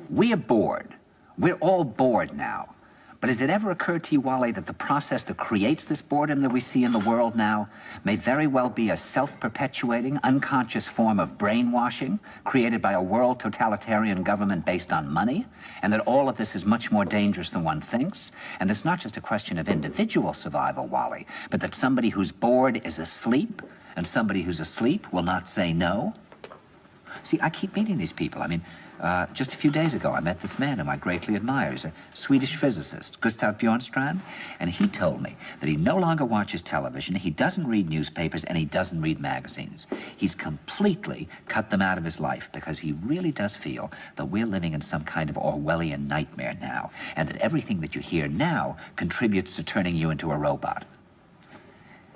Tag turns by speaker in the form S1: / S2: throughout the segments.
S1: We're bored. We're all bored now. But has it ever occurred to you, Wally, that the process that creates this boredom that we see in the world now may very well be a self-perpetuating, unconscious form of brainwashing created by a world totalitarian government based on money, and that all of this is much more dangerous than one thinks? And it's not just a question of individual survival, Wally, but that somebody who's bored is asleep, and somebody who's asleep will not say no? See, I keep meeting these people. I mean, just a few days ago, I met this man whom I greatly admire. He's a Swedish physicist, Gustav Bjornstrand, and he told me that he no longer watches television, he doesn't read newspapers, and he doesn't read magazines. He's completely cut them out of his life because he really does feel that we're living in some kind of Orwellian nightmare now, and that everything that you hear now contributes to turning you into a robot.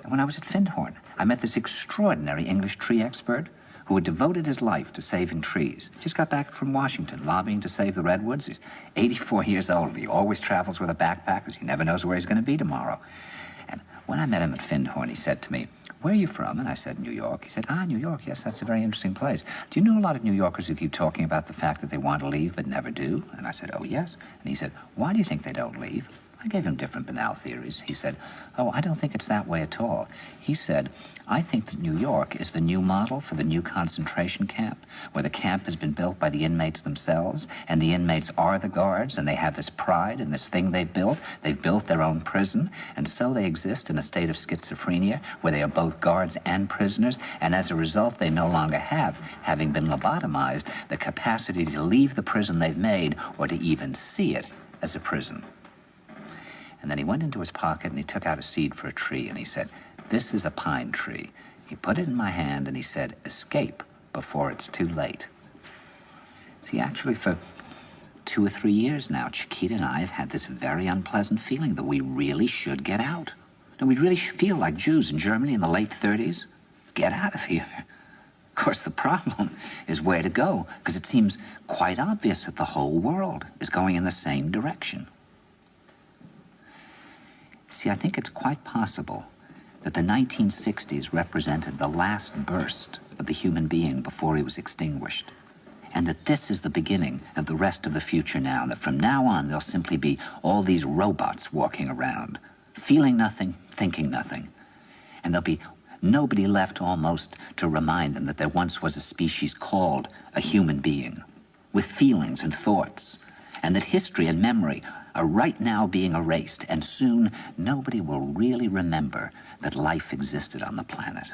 S1: And when I was at Findhorn, I met this extraordinary English tree expert who had devoted his life to saving trees. Just got back from Washington, lobbying to save the redwoods. He's 84 years old. He always travels with a backpack because he never knows where he's going to be tomorrow. And when I met him at Findhorn, he said to me, "Where are you from?" And I said, "New York." He said, "Ah, New York, yes, that's a very interesting place. Do you know a lot of New Yorkers who keep talking about the fact that they want to leave but never do?" And I said, "Oh, yes." And he said, "Why do you think they don't leave?" I gave him different banal theories. He said, "Oh, I don't think it's that way at all." He said, "I think that New York is the new model for the new concentration camp, where the camp has been built by the inmates themselves, and the inmates are the guards, and they have this pride in this thing they've built. They've built their own prison, and so they exist in a state of schizophrenia, where they are both guards and prisoners, and as a result, they no longer have, having been lobotomized, the capacity to leave the prison they've made, or to even see it as a prison." And then he went into his pocket and he took out a seed for a tree and he said, "This is a pine tree." He put it in my hand and he said, "Escape before it's too late." See, actually for 2 or 3 years now, Chiquita and I have had this very unpleasant feeling that we really should get out. And we really feel like Jews in Germany in the late 30s. Get out of here. Of course, the problem is where to go, because it seems quite obvious that the whole world is going in the same direction. See, I think it's quite possible that the 1960s represented the last burst of the human being before he was extinguished, and that this is the beginning of the rest of the future now, and that from now on there'll simply be all these robots walking around, feeling nothing, thinking nothing, and there'll be nobody left almost to remind them that there once was a species called a human being, with feelings and thoughts, and that history and memory are right now being erased, and soon nobody will really remember that life existed on the planet.